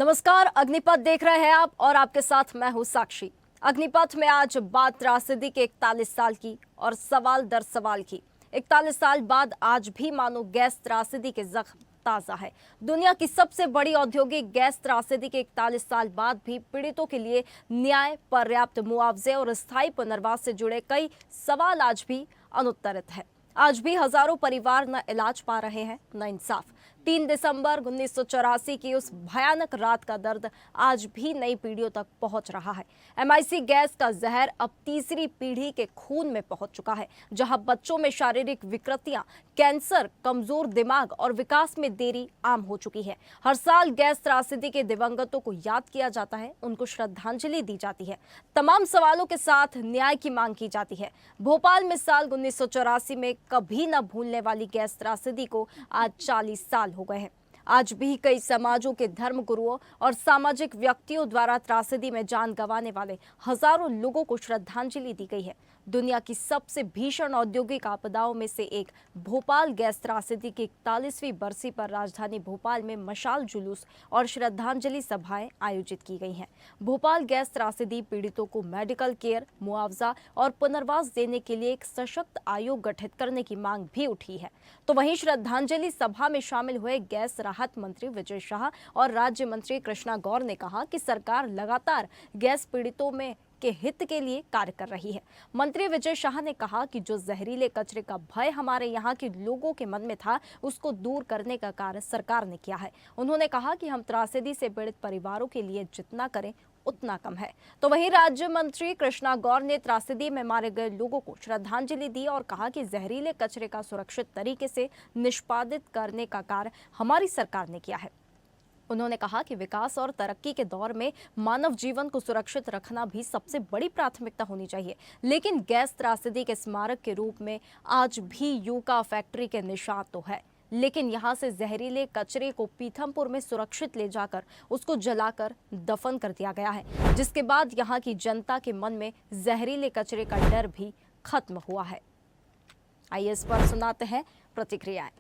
नमस्कार, अग्निपथ देख रहे हैं आप और आपके साथ मैं हूं साक्षी। अग्निपथ में आज बात त्रासदी के 41 साल की और सवाल दर सवाल की। 41 साल बाद आज भी मानो गैस त्रासदी के जख्म ताजा है। दुनिया की सबसे बड़ी औद्योगिक गैस त्रासदी के 41 साल बाद भी पीड़ितों के लिए न्याय, पर्याप्त मुआवजे और स्थायी पुनर्वास से जुड़े कई सवाल आज भी अनुत्तरित है। आज भी हजारों परिवार न इलाज पा रहे हैं न इंसाफ। 3 दिसंबर 1984 की उस भयानक रात का दर्द आज भी नई पीढ़ियों तक पहुंच रहा है। एमआईसी गैस का जहर अब तीसरी पीढ़ी के खून में पहुंच चुका है, जहां बच्चों में शारीरिक विकृतियां, कैंसर, कमजोर दिमाग और विकास में देरी आम हो चुकी है। हर साल गैस त्रासदी के दिवंगतों को याद किया जाता है, उनको श्रद्धांजलि दी जाती है, तमाम सवालों के साथ न्याय की मांग की जाती है। भोपाल में साल 1984 में कभी न भूलने वाली गैस त्रासदी को आज 40 साल हो गए हैं। आज भी कई समाजों के धर्म गुरुओं और सामाजिक व्यक्तियों द्वारा त्रासदी में जान गंवाने वाले हजारों लोगों को श्रद्धांजलि दी गई है। दुनिया की सबसे भीषण औद्योगिक आपदाओं में से एक भोपाल गैस त्रासदी की 41वीं बरसी पर राजधानी भोपाल में मशाल जुलूस और श्रद्धांजलि सभाएं आयोजित की गई हैं। भोपाल गैस त्रासदी पीड़ितों को मेडिकल केयर, मुआवजा और पुनर्वास देने के लिए एक सशक्त आयोग गठित करने की मांग भी उठी है। तो वहीं श्रद्धांजलि सभा में शामिल हुए गैस राहत मंत्री विजय शाह और राज्य मंत्री कृष्णा गौर ने कहा कि सरकार लगातार गैस पीड़ितों में के हित के लिए कार्य कर रही है। मंत्री विजय शाह ने कहा कि जो जहरीले कचरे का भय हमारे यहाँ के लोगों के मन में था, उसको दूर करने का कार्य सरकार ने किया है। उन्होंने कहा कि हम त्रासदी से पीड़ित परिवारों के लिए जितना करें उतना कम है। तो वहीं राज्य मंत्री कृष्णा गौर ने त्रासदी में मारे गए लोगों को श्रद्धांजलि दी और कहा कि जहरीले कचरे का सुरक्षित तरीके से निष्पादित करने का कार्य हमारी सरकार ने किया है। उन्होंने कहा कि विकास और तरक्की के दौर में मानव जीवन को सुरक्षित रखना भी सबसे बड़ी प्राथमिकता होनी चाहिए, लेकिन गैस त्रासदी के स्मारक के रूप में आज भी यूका फैक्ट्री के निशान तो है, लेकिन यहाँ से जहरीले कचरे को पीथमपुर में सुरक्षित ले जाकर उसको जलाकर दफन कर दिया गया है, जिसके बाद यहाँ की जनता के मन में जहरीले कचरे का डर भी खत्म हुआ है। आइए इस पर सुनाते हैं प्रतिक्रियाएं।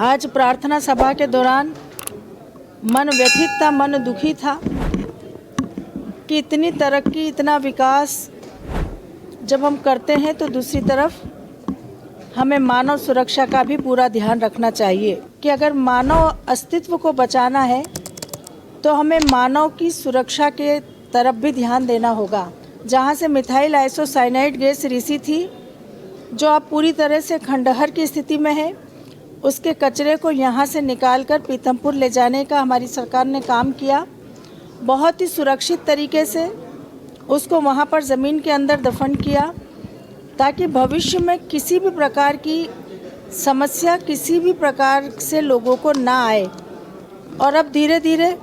आज प्रार्थना सभा के दौरान मन व्यथित था, मन दुखी था कि इतनी तरक्की, इतना विकास जब हम करते हैं तो दूसरी तरफ हमें मानव सुरक्षा का भी पूरा ध्यान रखना चाहिए कि अगर मानव अस्तित्व को बचाना है तो हमें मानव की सुरक्षा के तरफ भी ध्यान देना होगा। जहां से मिथाइल आइसोसाइनाइड गैस रिसी थी, जो अब पूरी तरह से खंडहर की स्थिति में है, उसके कचरे को यहाँ से निकालकर पीथमपुर ले जाने का हमारी सरकार ने काम किया। बहुत ही सुरक्षित तरीके से उसको वहाँ पर ज़मीन के अंदर दफन किया, ताकि भविष्य में किसी भी प्रकार की समस्या, किसी भी प्रकार से लोगों को ना आए। और अब धीरे धीरे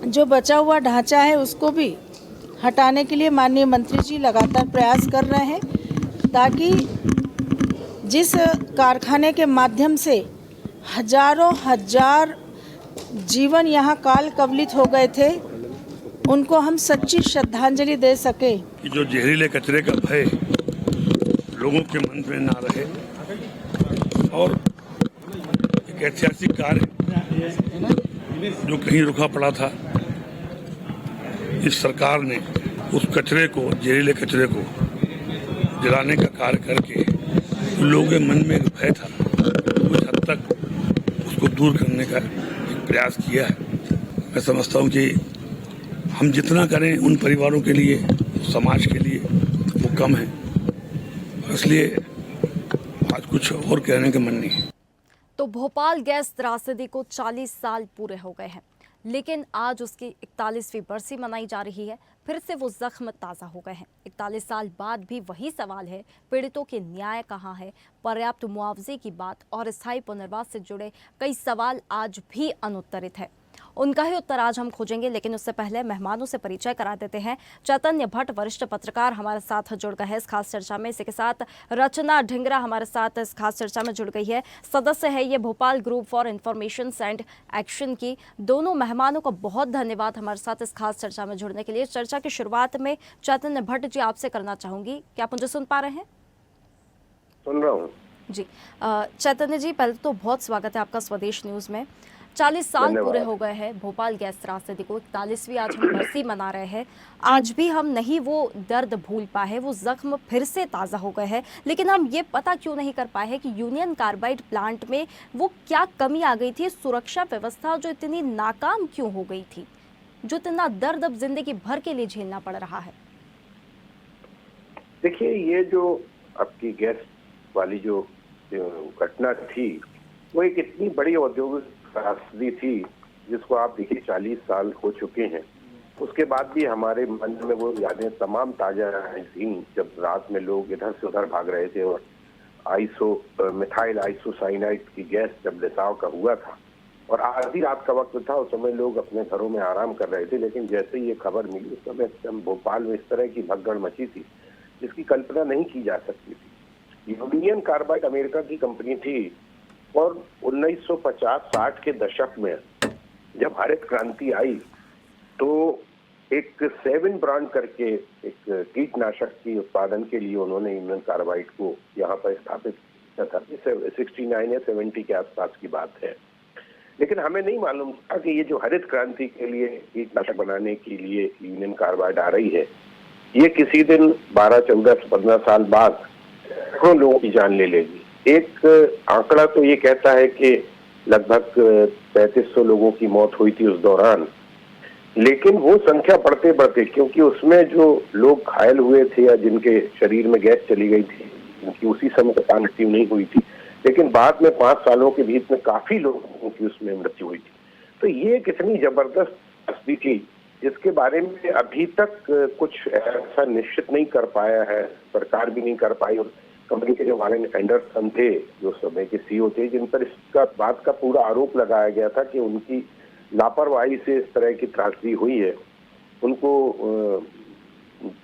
जो बचा हुआ ढांचा है उसको भी हटाने के लिए माननीय मंत्री जी लगातार प्रयास कर रहे हैं, ताकि जिस कारखाने के माध्यम से हजारों हजार जीवन यहाँ काल कवलित हो गए थे, उनको हम सच्ची श्रद्धांजलि दे सके। कि जो जहरीले कचरे का भय लोगों के मन में ना रहे और एक ऐतिहासिक कार्य जो कहीं रुका पड़ा था, इस सरकार ने उस कचरे को, जहरीले कचरे को जलाने का कार्य करके लोगों के मन में एक भय था, कुछ हद तक उसको दूर करने का एक प्रयास किया है। मैं समझता हूँ कि हम जितना करें उन परिवारों के लिए, समाज के लिए, वो कम है, इसलिए आज कुछ और कहने का मन नहीं है। तो भोपाल गैस त्रासदी को 40 साल पूरे हो गए हैं, लेकिन आज उसकी 41वीं बरसी मनाई जा रही है। फिर से वो जख्म ताज़ा हो गए हैं। 41 साल बाद भी वही सवाल है, पीड़ितों के न्याय कहाँ है, पर्याप्त मुआवजे की बात और स्थायी पुनर्वास से जुड़े कई सवाल आज भी अनुत्तरित है। उनका ही उत्तर आज हम खोजेंगे, लेकिन उससे पहले मेहमानों से परिचय करा देते हैं। चैतन्य भट्ट वरिष्ठ पत्रकार हमारे साथ जुड़ गए हैं इस खास चर्चा में। इसी के साथ रचना ढिंगरा हमारे साथ इस खास चर्चा में जुड़ गई है, सदस्य है ये Bhopal group for information and action की। दोनों मेहमानों का बहुत धन्यवाद हमारे साथ इस खास चर्चा में जुड़ने के लिए। चर्चा की शुरुआत में चैतन्य भट्ट जी आपसे करना चाहूंगी, क्या आप मुझे सुन पा रहे हैं? सुन रहा हूँ जी। चैतन्य जी, पहले तो बहुत स्वागत है आपका स्वदेश न्यूज़ में। 40 साल धन्यवाद। पूरे हो गए हैं भोपाल गैस त्रासदी को, 41वीं आज हम बरसी मना रहे हैं। आज भी हम नहीं वो दर्द भूल पाए, वो जख्म फिर से ताज़ा हो गए हैं। लेकिन हम ये पता क्यों नहीं कर पाए हैं कि यूनियन कार्बाइड प्लांट में वो क्या कमी आ गई थी, सुरक्षा व्यवस्था जो इतनी नाकाम क्यों हो गई थी, जो इतना दर्द अब जिंदगी भर के लिए झेलना पड़ रहा है। देखिए, ये जो आपकी गैस वाली जो घटना थी, वो एक इतनी बड़ी औद्योगिक त्रासदी थी जिसको आप देखिए 40 साल हो चुके हैं। उसके बाद भी हमारे मन में वो यादें तमाम ताजा थी जब रात में लोग इधर से उधर भाग रहे थे और मिथाइल आइसोसाइनाइड की गैस जब रिसाव का हुआ था और आधी रात का वक्त था, उस समय लोग अपने घरों में आराम कर रहे थे। लेकिन जैसे ही ये खबर मिली, उस समय भोपाल में इस तरह की भगदड़ मची थी जिसकी कल्पना नहीं की जा सकती थी। यूनियन कार्बाइड अमेरिका की कंपनी थी और 1950-60 के दशक में जब हरित क्रांति आई तो एक 7 ब्रांड करके एक कीटनाशक की उत्पादन के लिए उन्होंने यूनियन कार्बाइड को यहाँ पर स्थापित किया था। 69 या 70 के आसपास की बात है। लेकिन हमें नहीं मालूम था कि ये जो हरित क्रांति के लिए कीटनाशक बनाने के लिए यूनियन कार्बाइड आ रही है, ये किसी दिन 12, 14, 15 साल बाद सैकड़ों लोगों की जान ले लेगी। एक आंकड़ा तो ये कहता है कि लगभग 3500 लोगों की मौत हुई थी उस दौरान, लेकिन वो संख्या बढ़ते बढ़ते, क्योंकि उसमें जो लोग घायल हुए थे या जिनके शरीर में गैस चली गई थी, उनकी उसी समय तक मृत्यु नहीं हुई थी, लेकिन बाद में 5 सालों के बीच में काफी लोगों की उसमें मृत्यु हुई थी। तो ये कितनी जबरदस्त त्रासदी थी जिसके बारे में अभी तक कुछ ऐसा निश्चित नहीं कर पाया है, सरकार भी नहीं कर पाई। और कंपनी के जो वारेन एंडरसन थे, जो समय के सीईओ थे, जिन पर इसका बात का पूरा आरोप लगाया गया था कि उनकी लापरवाही से इस तरह की त्रासदी हुई है, उनको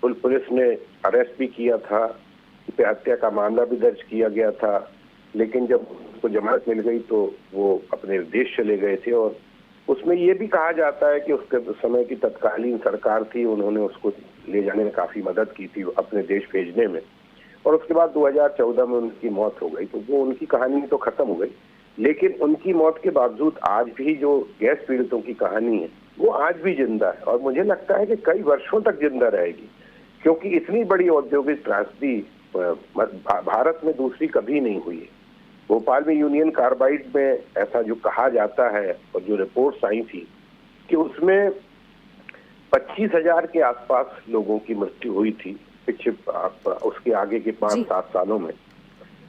पुलिस ने अरेस्ट भी किया था, उन पे हत्या का मामला भी दर्ज किया गया था। लेकिन जब उसको जमानत मिल गई तो वो अपने देश चले गए थे। और उसमें ये भी कहा जाता है कि उसके समय की तत्कालीन सरकार थी, उन्होंने उसको ले जाने में काफी मदद की थी अपने देश भेजने में। और उसके बाद 2014 में उनकी मौत हो गई, तो वो उनकी कहानी तो खत्म हो गई। लेकिन उनकी मौत के बावजूद आज भी जो गैस पीड़ितों की कहानी है वो आज भी जिंदा है, और मुझे लगता है कि कई वर्षों तक जिंदा रहेगी, क्योंकि इतनी बड़ी औद्योगिक त्रासदी भारत में दूसरी कभी नहीं हुई है। भोपाल में यूनियन कार्बाइड में ऐसा जो कहा जाता है और जो रिपोर्ट्स आई थी कि उसमें 25,000 के आसपास लोगों की मृत्यु हुई थी पिछले उसके आगे के 5-7 सालों में।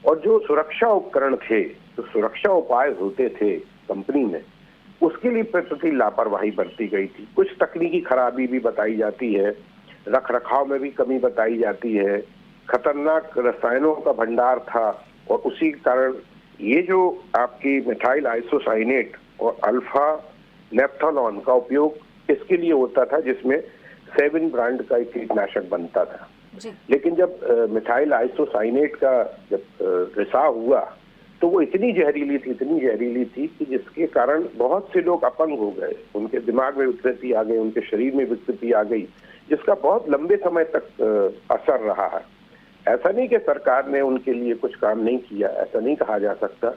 और जो सुरक्षा उपकरण थे, जो सुरक्षा उपाय होते थे कंपनी में, उसके लिए प्रति लापरवाही बरती गई थी। कुछ तकनीकी खराबी भी बताई जाती है, रख रखाव में भी कमी बताई जाती है, खतरनाक रसायनों का भंडार था। और उसी कारण ये जो आपकी मिथाइल आइसोसाइनेट और अल्फा नेप्थोलॉन का उपयोग इसके लिए होता था, जिसमें 7 ब्रांड का एक कीटनाशक बनता था। लेकिन जब मिथाइल आइसोसाइनेट का जब रिसाव हुआ तो वो इतनी जहरीली थी कि जिसके कारण बहुत से लोग अपंग हो गए, उनके दिमाग में विकृति आ गई, उनके शरीर में विकृति आ गई, जिसका बहुत लंबे समय तक असर रहा है। ऐसा नहीं कि सरकार ने उनके लिए कुछ काम नहीं किया, ऐसा नहीं कहा जा सकता।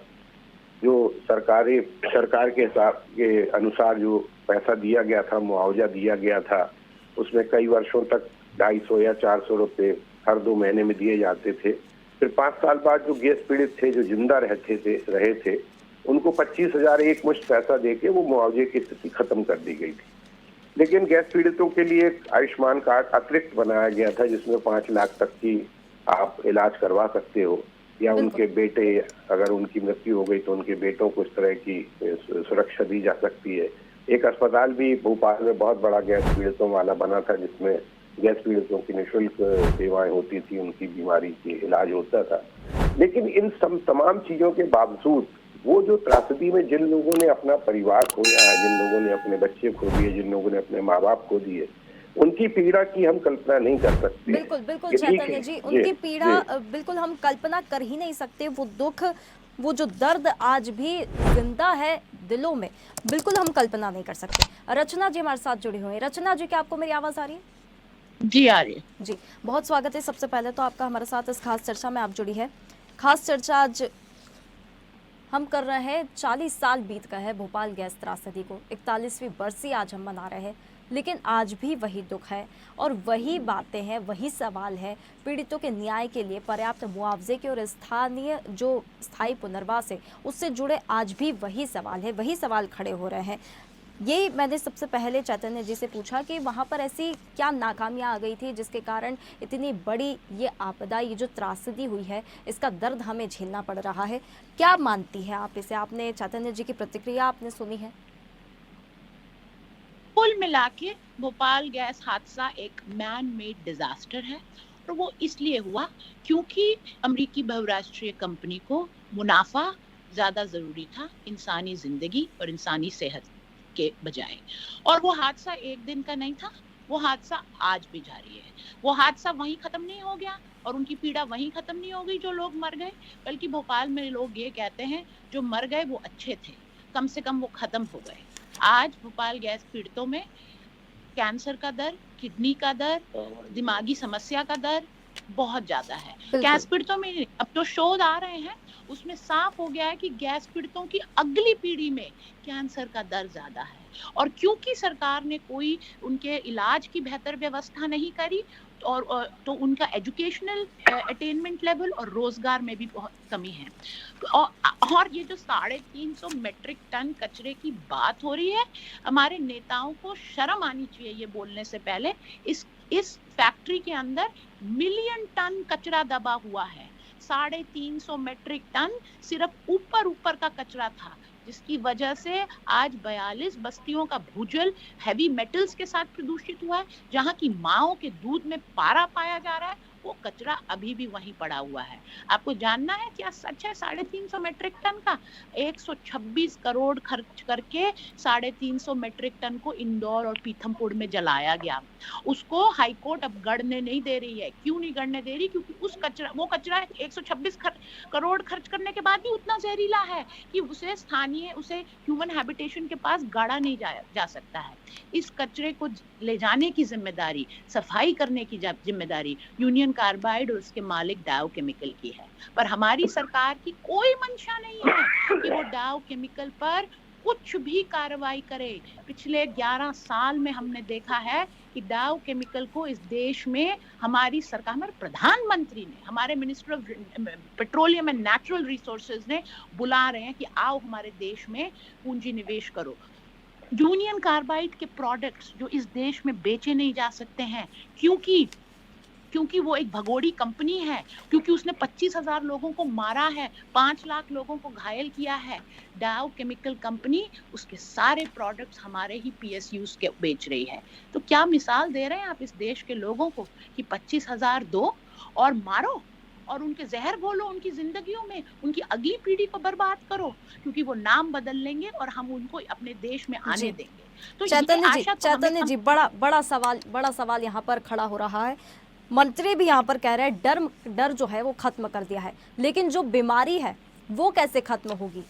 जो सरकार के हिसाब के अनुसार जो पैसा दिया गया था, मुआवजा दिया गया था, उसमें कई वर्षों तक 250 या 400 रुपए हर 2 महीने में दिए जाते थे। फिर 5 साल बाद जो गैस पीड़ित थे, जो जिंदा रहे थे, उनको 25,000 एक मुश्त पैसा देके वो मुआवजे की स्थिति खत्म कर दी गई थी। लेकिन गैस पीड़ितों के लिए एक आयुष्मान कार्ड अतिरिक्त बनाया गया था, जिसमें 5 लाख तक की आप इलाज करवा सकते हो, या उनके बेटे, अगर उनकी मृत्यु हो गई तो उनके बेटों को इस तरह की सुरक्षा दी जा सकती है। एक अस्पताल भी भोपाल में बहुत बड़ा गैस पीड़ितों वाला बना था, जिसमें गैस पीड़ितों की निःशुल्क सेवाएं होती थी, उनकी बीमारी के इलाज होता था। लेकिन इन तमाम चीजों के बावजूद वो जो त्रासदी में जिन लोगों ने अपना परिवार खोया है, जिन लोगों ने अपने बच्चे खो दिए, जिन लोगों ने अपने माँ बाप खो दिए, उनकी पीड़ा की हम कल्पना नहीं कर सकते। बिल्कुल चैतन्य जी, उनकी पीड़ा बिल्कुल हम कल्पना कर ही नहीं सकते। वो दुख, वो जो दर्द आज भी जिंदा है दिलों में, बिल्कुल हम कल्पना नहीं कर सकते। रचना जी हमारे साथ जुड़ी हुई हैं। रचना जी, क्या आपको मेरी आवाज आ रही है? जी आ रही है जी, बहुत स्वागत है सबसे पहले तो आपका हमारे साथ इस खास चर्चा में आप जुड़ी है। खास चर्चा आज हम कर रहे हैं, 40 साल बीत गए हैं भोपाल गैस त्रासदी को, 41वीं बरसी आज हम मना रहे हैं, लेकिन आज भी वही दुख है और वही बातें हैं, वही सवाल है। पीड़ितों के न्याय के लिए पर्याप्त मुआवजे के और स्थानीय जो स्थायी पुनर्वास है उससे जुड़े आज भी वही सवाल है, वही सवाल खड़े हो रहे हैं। ये मैंने सबसे पहले चैतन्य जी से पूछा कि वहाँ पर ऐसी क्या नाकामियाँ आ गई थी जिसके कारण इतनी बड़ी ये आपदा, ये जो त्रासदी हुई है, इसका दर्द हमें झेलना पड़ रहा है। क्या मानती है आप इसे? आपने चैतन्य जी की प्रतिक्रिया आपने सुनी है? कुल मिला के भोपाल गैस हादसा एक मैन मेड डिजास्टर है और वो इसलिए हुआ क्योंकि अमेरिकी बहुराष्ट्रीय कंपनी को मुनाफा ज्यादा जरूरी था इंसानी जिंदगी और इंसानी सेहत के बजाय। और वो हादसा एक दिन का नहीं था, वो हादसा आज भी जारी है। वो हादसा वहीं खत्म नहीं हो गया और उनकी पीड़ा वहीं खत्म नहीं हो गई जो लोग मर गए, बल्कि भोपाल में लोग ये कहते हैं जो मर गए वो अच्छे थे, कम से कम वो खत्म हो गए। आज भोपाल गैस पीड़ितों में कैंसर का दर, किडनी का दर, दिमागी समस्या का दर बहुत ज्यादा है। गैस पीड़ितों में अब जो शोध आ रहे हैं उसमें साफ हो गया है कि गैस पीड़ितों की अगली पीढ़ी में कैंसर का दर ज्यादा है। और क्योंकि सरकार ने कोई उनके इलाज की बेहतर व्यवस्था नहीं करी और तो उनका एजुकेशनल अटेनमेंट लेवल और रोजगार में भी बहुत कमी है। और ये जो 350 मेट्रिक टन कचरे की बात हो रही है, हमारे नेताओं को शर्म आनी चाहिए ये बोलने से पहले। इस फैक्ट्री के अंदर मिलियन टन कचरा दबा हुआ है। 350 मेट्रिक टन सिर्फ ऊपर का कचरा था, जिसकी वजह से आज 42 बस्तियों का भूजल हैवी मेटल्स के साथ प्रदूषित हुआ है। जहां की माओं के दूध में पारा पाया जा रहा है, वो कचरा अभी भी वहीं पड़ा हुआ है। आपको जानना है क्या सच है 350 मेट्रिक टन का? 126 करोड़ खर्च करके 350 मेट्रिक टन को इंदौर और पीथमपुर में जलाया गया। उसको हाईकोर्ट अब गढ़ने नहीं दे रही है। क्यों नहीं गढ़ने दे रही? क्योंकि वो कचरा 126 करोड़ खर्च करने के बाद भी उतना जहरीला है कि उसे ह्यूमन हैबिटेशन के पास गाड़ा नहीं जा सकता है। इस कचरे को ले जाने की जिम्मेदारी, सफाई करने की जिम्मेदारी यूनियन कार्बाइड और उसके मालिक डाव केमिकल की है। पर हमारी सरकार की कोई मंशा नहीं है कि वो डाव केमिकल पर कुछ भी कार्रवाई करे। पिछले 11 साल में हमने देखा है कि डाव केमिकल को इस देश में हमारी सरकार, हमारे प्रधानमंत्री ने, हमारे minister of petroleum and natural resources ने बुला रहे हैं कि आओ हमारे देश में पूंजी निवेश करो। यूनियन कार्बाइड के प्रोडक्ट्स जो इस देश में बेचे नहीं जा सकते हैं क्योंकि वो एक भगोड़ी कंपनी है, क्योंकि उसने 25,000 लोगों को मारा है, 5 लाख लोगों को घायल किया है। डाव केमिकल कंपनी उसके सारे प्रोडक्ट्स हमारे ही PSUs के बेच रही है। तो क्या मिसाल दे रहे हैं आप इस देश के लोगों को कि 25,000 दो और मारो और उनके जहर घोलो उनकी जिंदगियों में, उनकी अगली पीढ़ी को बर्बाद करो, क्योंकि वो नाम बदल लेंगे और हम उनको अपने देश में आने देंगे। तो चैतन्य जी बड़ा सवाल यहाँ पर खड़ा हो रहा है। मंत्री भी यहाँ पर कह रहे हैं डर जो है वो खत्म कर दिया है, लेकिन जो बीमारी है वो कैसे खत्म होगी?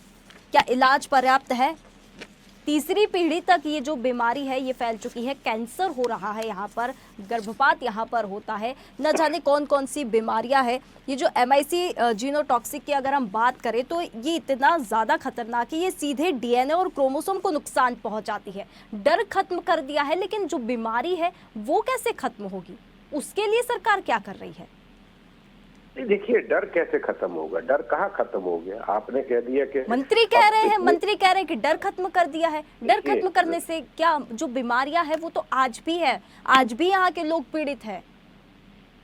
क्या इलाज पर्याप्त है? तीसरी पीढ़ी तक ये जो बीमारी है ये फैल चुकी है, कैंसर हो रहा है यहाँ पर, गर्भपात यहाँ पर होता है, न जाने कौन कौन सी बीमारियाँ हैं। ये जो MIC जीनोटॉक्सिक की अगर हम बात करें तो ये इतना ज़्यादा खतरनाक है, ये सीधे DNA और क्रोमोसोम को नुकसान पहुँचाती है। डर खत्म कर दिया है, लेकिन जो बीमारी है वो कैसे खत्म होगी? उसके लिए सरकार क्या कर रही है? देखिए, डर कैसे खत्म होगा? डर कहाँ खत्म हो गया? आपने कह दिया कि मंत्री कह रहे हैं कि डर खत्म कर दिया है। डर खत्म करने से क्या, जो बीमारियां है वो तो आज भी है, आज भी यहाँ के लोग पीड़ित हैं।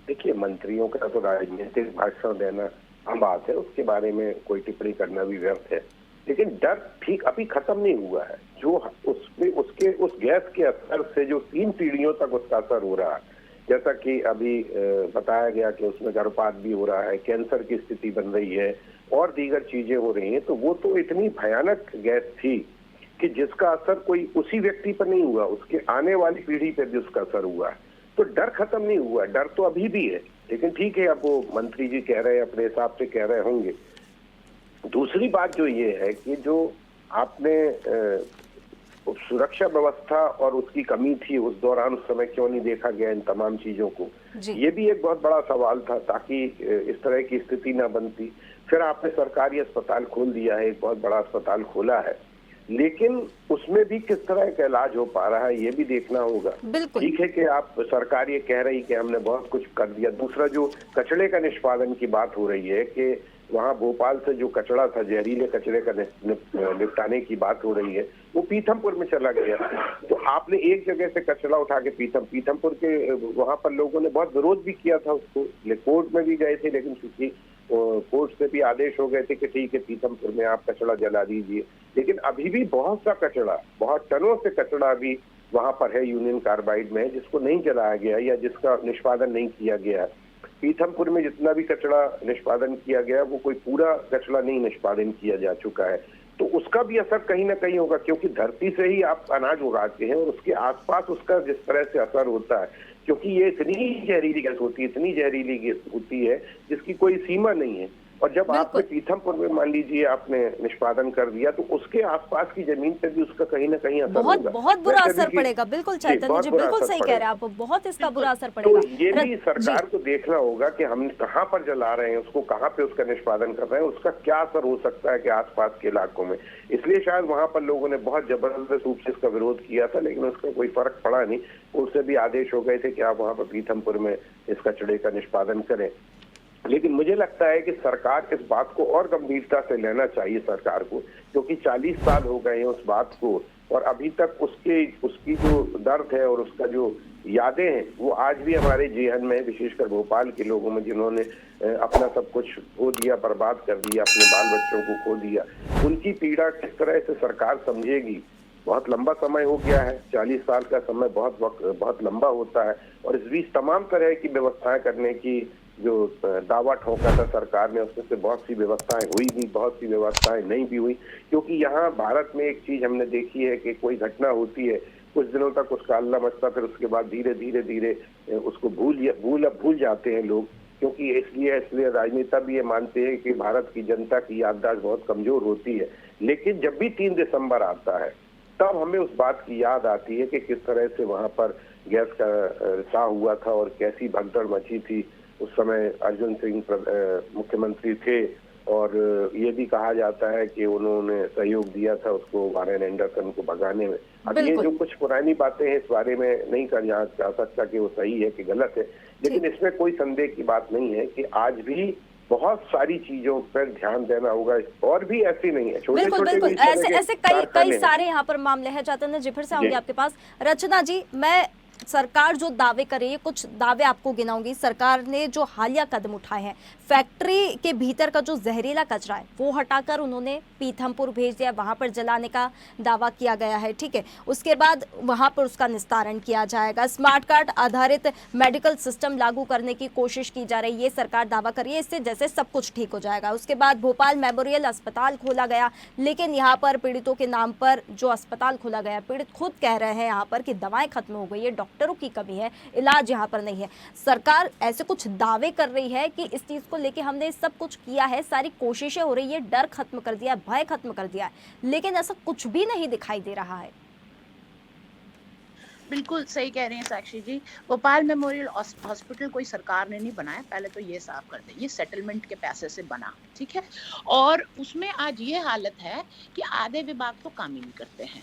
देखिए, मंत्रियों का तो राजनीतिक भाषण देना आम बात है, उसके बारे में कोई टिप्पणी करना भी व्यर्थ है। लेकिन डर ठीक अभी खत्म नहीं हुआ है। जो उस गैस के असर से जो 3 पीढ़ियों तक उसका असर हो रहा है, जैसा कि अभी बताया गया कि उसमें गर्भपात भी हो रहा है, कैंसर की स्थिति बन रही है और दीगर चीजें हो रही हैं, तो वो तो इतनी भयानक गैस थी कि जिसका असर कोई उसी व्यक्ति पर नहीं हुआ, उसके आने वाली पीढ़ी पर भी उसका असर हुआ है। तो डर खत्म नहीं हुआ, डर तो अभी भी है। लेकिन ठीक है, अब वो मंत्री जी कह रहे हैं, अपने हिसाब से कह रहे होंगे। दूसरी बात जो ये है कि जो आपने सुरक्षा व्यवस्था और उसकी कमी थी उस दौरान, उस समय क्यों नहीं देखा गया इन तमाम चीजों को, ये भी एक बहुत बड़ा सवाल था, ताकि इस तरह की स्थिति ना बनती। फिर आपने सरकारी अस्पताल खोल दिया है, एक बहुत बड़ा अस्पताल खोला है, लेकिन उसमें भी किस तरह का इलाज हो पा रहा है ये भी देखना होगा। बिल्कुल। ठीक है कि आप सरकार ये कह रही कि हमने बहुत कुछ कर दिया। दूसरा जो कचरे का निष्पादन की बात हो रही है कि वहाँ भोपाल से जो कचरा था, जहरीले कचरे का निपटाने की बात हो रही है, वो पीथमपुर में चला गया। तो आपने एक जगह से कचरा उठा के पीथमपुर के वहाँ पर लोगों ने बहुत विरोध भी किया था उसको, कोर्ट में भी गए थे, लेकिन चूंकि कोर्ट से भी आदेश हो गए थे कि ठीक है पीथमपुर में आप कचरा जला दीजिए। लेकिन अभी भी बहुत सा कचरा, बहुत टनों से कचरा अभी वहां पर है, यूनियन कार्बाइड में, जिसको नहीं जलाया गया या जिसका निष्पादन नहीं किया गया है। पीथमपुर में जितना भी कचरा निष्पादन किया गया वो कोई पूरा कचरा नहीं निष्पादन किया जा चुका है। तो उसका भी असर कहीं ना कहीं होगा, क्योंकि धरती से ही आप अनाज उगाते हैं और उसके आसपास उसका जिस तरह से असर होता है, क्योंकि ये इतनी जहरीली गैस होती है, इतनी जहरीली गैस होती है जिसकी कोई सीमा नहीं है। और जब आपने पीथमपुर में मान लीजिए आपने निष्पादन कर दिया तो उसके आसपास की जमीन पे भी उसका कहीं ना कहीं असर होगा, बहुत बुरा असर पड़ेगा। बिल्कुल चैतन्य जी, बिल्कुल सही कह रहे हैं आप, बहुत इसका बुरा असर पड़ेगा। तो ये भी सरकार को देखना होगा कि हम कहाँ पर जला रहे हैं उसको, कहाँ पे उसका निष्पादन कर रहे हैं, उसका क्या असर हो सकता है कि आसपास के इलाकों में। इसलिए शायद वहां पर लोगों ने बहुत जबरदस्त रूप से इसका विरोध किया था, लेकिन उसका कोई फर्क पड़ा नहीं। उससे भी आदेश हो गए थे कि आप वहां पर पीथमपुर में इस कचड़े का निष्पादन करें। लेकिन मुझे लगता है कि सरकार इस बात को और गंभीरता से लेना चाहिए सरकार को, क्योंकि 40 साल हो गए हैं उस बात को और अभी तक उसकी जो दर्द है और उसका जो यादें हैं वो आज भी हमारे जेहन में, विशेषकर भोपाल के लोगों में जिन्होंने अपना सब कुछ खो दिया, बर्बाद कर दिया, अपने बाल बच्चों को खो दिया, उनकी पीड़ा किस तरह से सरकार समझेगी। बहुत लंबा समय हो गया है, 40 साल का समय बहुत लंबा होता है और इस बीच तमाम तरह की व्यवस्थाएं करने की जो दावा ठोका था सरकार ने, उसमें से बहुत सी व्यवस्थाएं हुई भी, बहुत सी व्यवस्थाएं नहीं भी हुई। क्योंकि यहाँ भारत में एक चीज हमने देखी है कि कोई घटना होती है, कुछ दिनों तक उसका हल्ला मचता, फिर उसके बाद धीरे धीरे उसको भूल जाते हैं लोग, क्योंकि इसलिए राजनेता भी ये मानते हैं कि भारत की जनता की याददाश्त बहुत कमजोर होती है। लेकिन जब भी 3 दिसंबर आता है तब हमें उस बात की याद आती है कि किस तरह से वहां पर गैस का रिसाव हुआ था और कैसी भगदड़ मची थी। उस समय अर्जुन सिंह मुख्यमंत्री थे और ये भी कहा जाता है कि उन्होंने सहयोग दिया था उसको वारेन एंडरसन को भगाने में। अब ये जो कुछ पुरानी बातें हैं इस बारे में नहीं कहा जा सकता कि वो सही है कि गलत है, लेकिन इसमें कोई संदेह की बात नहीं है कि आज भी बहुत सारी चीजों पर ध्यान देना होगा और भी ऐसी नहीं है। बिल्कुल ऐसे कई सारे यहाँ पर मामले हैं। चैतन्य जी फिर से आऊंगी आपके पास। रचना जी, मैं सरकार जो दावे करे, कुछ दावे आपको गिनाऊंगी। सरकार ने जो हालिया कदम उठाए हैं, फैक्ट्री के भीतर का जो जहरीला कचरा है वो हटाकर उन्होंने पीथमपुर भेज दिया, वहां पर जलाने का दावा किया गया है, ठीक है। उसके बाद वहां पर उसका निस्तारण किया जाएगा। स्मार्ट कार्ड आधारित मेडिकल सिस्टम लागू करने की कोशिश की जा रही है, ये सरकार दावा कर रही है, इससे जैसे सब कुछ ठीक हो जाएगा। उसके बाद भोपाल मेमोरियल अस्पताल खोला गया, लेकिन यहाँ पर पीड़ितों के नाम पर जो अस्पताल खोला गया, पीड़ित खुद कह रहे हैं यहाँ पर कि दवाएं खत्म हो गई है, डॉक्टरों की कमी है, इलाज यहाँ पर नहीं है। सरकार ऐसे कुछ दावे कर रही है कि इस चीज को लेके हमने सब कुछ किया है, सारी कोशिशें हो रही है, डर खत्म कर दिया है, भय खत्म कर दिया है, लेकिन ऐसा कुछ भी नहीं दिखाई दे रहा है। बिल्कुल सही कह रहे हैं साक्षी जी। भोपाल मेमोरियल हॉस्पिटल कोई सरकार ने नहीं बनाया, पहले तो ये साफ कर दें, ये सेटलमेंट के पैसे से बना, ठीक है। और उसमें आज ये हालत है कि आधे विभाग तो काम ही नहीं करते हैं।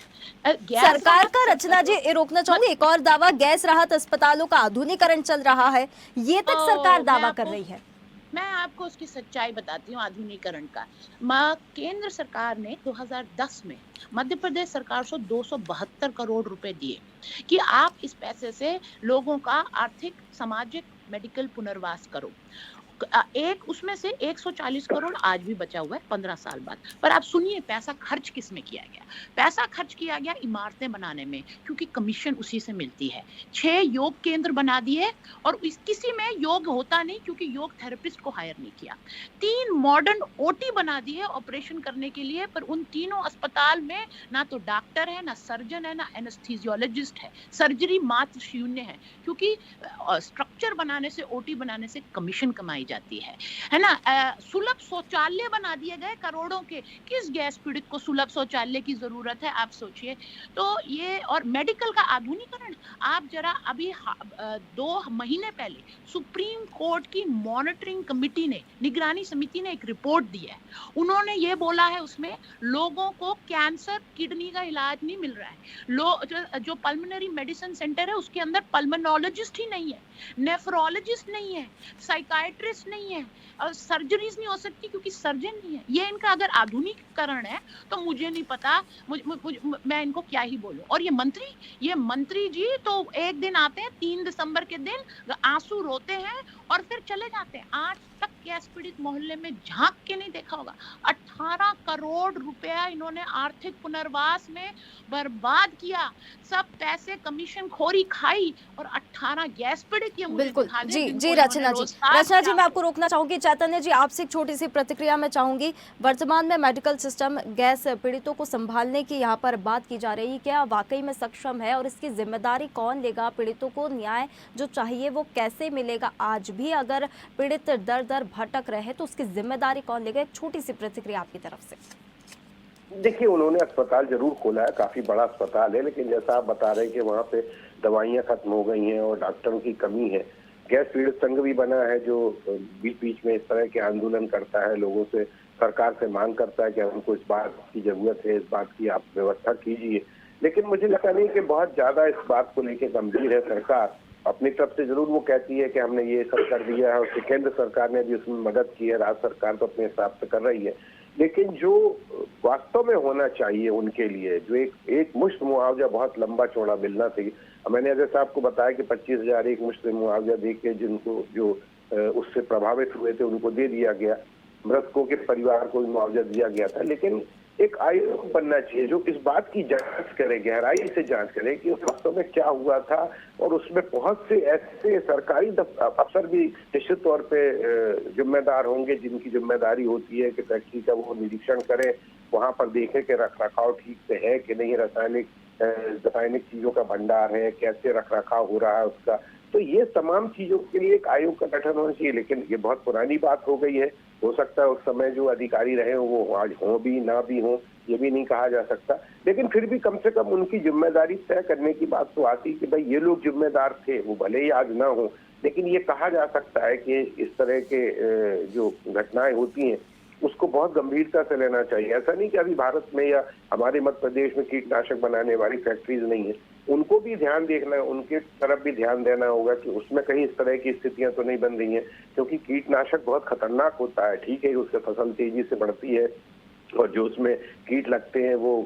सरकार का, रचना जी ये रोकना चाहूंगी, एक और दावा, गैस राहत अस्पतालों का आधुनिकीकरण चल रहा है, ये तक सरकार दावा कर रही है। मैं आपको उसकी सच्चाई बताती हूँ आधुनिकीकरण का। केंद्र सरकार ने 2010 में मध्य प्रदेश सरकार को 272 करोड़ रुपए दिए कि आप इस पैसे से लोगों का आर्थिक, सामाजिक, मेडिकल पुनर्वास करो। एक उसमें से 140 करोड़ आज भी बचा हुआ है 15 साल बाद। पर आप सुनिए पैसा खर्च किस में किया गया। पैसा खर्च किया गया इमारतें बनाने में, क्योंकि कमीशन उसी से मिलती है। 6 योग केंद्र बना दिए और किसी में योग होता नहीं क्योंकि योग थेरेपिस्ट को हायर नहीं किया। 3 मॉडर्न ओटी बना दिए ऑपरेशन करने के लिए, पर उन तीनों अस्पताल में ना तो डॉक्टर है, ना सर्जन है, ना एनेस्थीसियोलॉजिस्ट है। सर्जरी मात्र 0 है, क्योंकि स्ट्रक्चर बनाने से, ओटी बनाने से कमीशन कमाई जाती है ना। सुलभ शौचालय बना दिए गए करोड़ों के। किस गैस पीड़ित को सुलभ शौचालय की जरूरत है, आप सोचिए। तो ये, और मेडिकल का आधुनिकीकरण, आप जरा अभी 2 महीने पहले सुप्रीम कोर्ट की मॉनिटरिंग कमेटी ने, निगरानी समिति ने एक रिपोर्ट दी है। उन्होंने ये बोला है उसमें, लोगों को कैंसर, किडनी का इलाज नहीं मिल रहा है। जो पल्मोनरी मेडिसिन सेंटर है उसके अंदर पल्मोनोलॉजिस्ट ही नहीं है, नेफ्रोलॉजिस्ट नहीं है, साइकाइट्रिस्ट नहीं है, और सर्जरीज नहीं हो सकती क्योंकि सर्जन नहीं है। ये इनका अगर आधुनिकीकरण है तो मुझे नहीं पता, मैं इनको क्या ही बोलूं। और ये मंत्री जी तो एक दिन आते हैं 3 दिसंबर के दिन, आंसू रोते हैं और फिर चले जाते हैं। आज तक गैस पीड़ित मोहल्ले में झांक के नहीं देखा होगा। 18 करोड़ रुपया इन्होंने आर्थिक पुनर्वास में बर्बाद किया। सब पैसे कमीशन खोरी खाई, और 18 गैस पीड़ित ये मुझे बिल्कुल दिखा दे जी जिनको जी। इन्होंने रचना जी, रोजगार रचना जी, दिया। मैं आपको रोकना चाहूंगी। चैतन्य जी, आपसे एक छोटी सी प्रतिक्रिया मैं चाहूंगी। वर्तमान में मेडिकल सिस्टम गैस पीड़ितों को संभालने की यहाँ पर बात की जा रही है, क्या वाकई में सक्षम है और इसकी जिम्मेदारी कौन लेगा? पीड़ितों को न्याय जो चाहिए वो कैसे मिलेगा? आज भी अगर पीड़ित दर दर भटक रहे तो उसकी जिम्मेदारी कौन लेगा? एक छोटी सी प्रतिक्रिया आपकी तरफ से। देखिए, उन्होंने अस्पताल जरूर खोला है, काफी बड़ा अस्पताल है, लेकिन जैसा आप बता रहे हैं कि वहाँ पे दवाइयाँ खत्म हो गई हैं और डॉक्टरों की कमी है। गैस पीड़ित संघ भी बना है जो बीच बीच में इस तरह के आंदोलन करता है, लोगों से, सरकार से मांग करता है कि हमको इस बात की जरूरत है, इस बात की आप व्यवस्था कीजिए। लेकिन मुझे लगता नहीं कि बहुत ज्यादा इस बात को लेकर गंभीर है सरकार। अपनी तरफ से जरूर वो कहती है कि हमने ये सब कर दिया है, और केंद्र सरकार ने भी उसमें मदद की है, राज्य सरकार तो अपने हिसाब से कर रही है। लेकिन जो वास्तव में होना चाहिए उनके लिए, जो एक मुश्त मुआवजा बहुत लंबा चौड़ा मिलना चाहिए। मैंने अजय साहब को बताया कि 25,000 एक मुश्त मुआवजा दे के जिनको जो उससे प्रभावित हुए थे उनको दे दिया गया, मृतकों के परिवार को भी मुआवजा दिया गया था। लेकिन एक आयोग बनना चाहिए जो इस बात की जांच करे, गहराई से जांच करे कि वास्तव में क्या हुआ था, और उसमें बहुत से ऐसे सरकारी अफसर भी निश्चित तौर पे जिम्मेदार होंगे जिनकी जिम्मेदारी होती है कि फैक्ट्री का वो निरीक्षण करें, वहां पर देखें कि रखरखाव ठीक से है कि नहीं, रासायनिक चीजों का भंडार है, कैसे रखरखाव हो रहा है उसका। तो ये तमाम चीजों के लिए एक आयोग का गठन होना चाहिए। लेकिन ये बहुत पुरानी बात हो गई है, हो सकता है उस समय जो अधिकारी रहे वो आज हों भी ना भी हों, ये भी नहीं कहा जा सकता। लेकिन फिर भी कम से कम उनकी जिम्मेदारी तय करने की बात तो आती कि भाई ये लोग जिम्मेदार थे, वो भले ही आज ना हो, लेकिन ये कहा जा सकता है कि इस तरह के जो घटनाएं होती हैं उसको बहुत गंभीरता से लेना चाहिए। ऐसा नहीं कि अभी भारत में या हमारे मध्य प्रदेश में कीटनाशक बनाने वाली फैक्ट्रीज नहीं है, उनको भी ध्यान देखना है, उनके तरफ भी ध्यान देना होगा कि उसमें कहीं इस तरह की स्थितियां तो नहीं बन रही हैं, क्योंकि कीटनाशक बहुत खतरनाक होता है। ठीक है, उससे फसल तेजी से बढ़ती है और जो उसमें कीट लगते हैं वो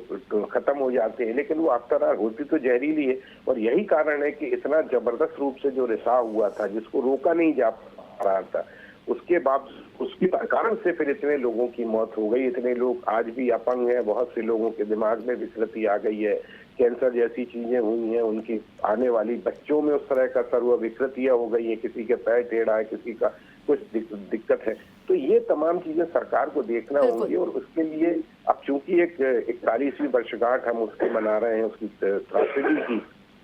खत्म हो जाते हैं, लेकिन वो आफ्टर ऑल होती तो जहरीली है। और यही कारण है कि इतना जबरदस्त रूप से जो रिसाव हुआ था, जिसको रोका नहीं जा रहा था, उसके बाद उसके कारण से फिर इतने लोगों की मौत हो गई। इतने लोग आज भी अपंग हैं, बहुत से लोगों के दिमाग में विकृति आ गई है, कैंसर जैसी चीजें हुई हैं, उनकी आने वाली बच्चों में उस तरह का सर्व विकृतियां हो गई हैं, किसी के पैर टेढ़ा है, किसी का कुछ दिक्कत है। तो ये तमाम चीजें सरकार को देखना होंगी, और उसके लिए अब चूंकि एक 41वीं वर्षगांठ हम उसकी मना रहे हैं, उसकी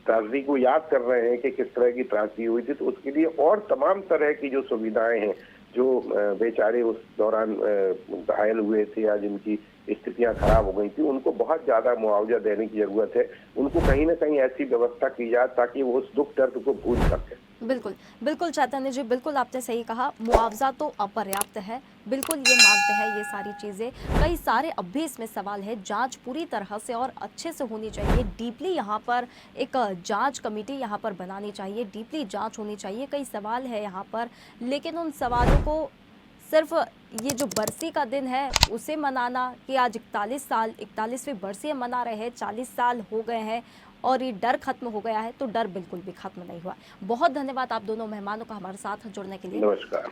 त्रासदी को याद कर रहे हैं कि किस तरह की त्रासदी हुई थी, तो उसके लिए और तमाम तरह की जो सुविधाएं हैं, जो बेचारे उस दौरान घायल हुए थे या जिनकी स्थितियां खराब हो गई थी, उनको बहुत ज्यादा मुआवजा देने की जरूरत है। उनको कहीं ना कहीं ऐसी व्यवस्था की जाए ताकि वो उस दुख दर्द को भूल सके। बिल्कुल बिल्कुल चैतन्य जी, बिल्कुल आपने सही कहा। मुआवजा तो अपर्याप्त है, बिल्कुल ये मानते हैं ये सारी चीज़ें। कई सारे अब भी इसमें सवाल है, जांच पूरी तरह से और अच्छे से होनी चाहिए। डीपली यहाँ पर एक जांच कमेटी यहाँ पर बनानी चाहिए, डीपली जांच होनी चाहिए। कई सवाल है यहाँ पर, लेकिन उन सवालों को सिर्फ ये जो बरसी का दिन है उसे मनाना कि आज 41वीं बरसी मना रहे हैं, 40 साल हो गए हैं और ये डर खत्म हो गया है, तो डर बिल्कुल भी खत्म नहीं हुआ। बहुत धन्यवाद आप दोनों मेहमानों का हमारे साथ जुड़ने के लिए। नमस्कार।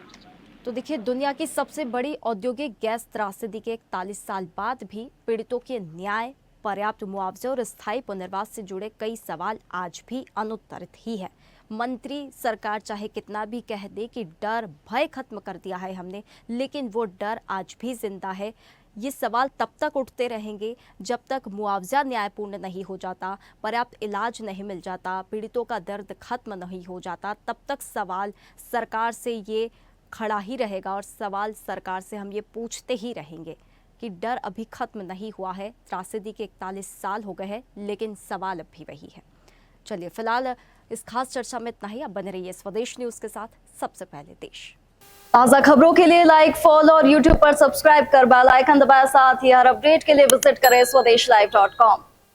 तो देखिए, दुनिया की सबसे बड़ी औद्योगिक गैस त्रासदी के 41 साल बाद भी पीड़ितों के न्याय, पर्याप्त मुआवजे और स्थायी पुनर्वास से जुड़े कई सवाल आज भी अनुत्तरित ही है। मंत्री सरकार चाहे कितना भी कह दे कि डर भय खत्म कर दिया है हमने, लेकिन वो डर आज भी जिंदा है। ये सवाल तब तक उठते रहेंगे जब तक मुआवजा न्यायपूर्ण नहीं हो जाता, पर्याप्त इलाज नहीं मिल जाता, पीड़ितों का दर्द खत्म नहीं हो जाता। तब तक सवाल सरकार से ये खड़ा ही रहेगा और सवाल सरकार से हम ये पूछते ही रहेंगे कि डर अभी खत्म नहीं हुआ है। त्रासदी के 41 साल हो गए हैं, लेकिन सवाल अब भी वही है। चलिए फिलहाल इस खास चर्चा में इतना ही। अब बने रहिए स्वदेश न्यूज़ के साथ, सबसे पहले देश। ताज़ा खबरों के लिए लाइक, फॉलो और यूट्यूब पर सब्सक्राइब कर बेल आइकन दबाएं। साथ ही हर अपडेट के लिए विजिट करें swedeshlive.com।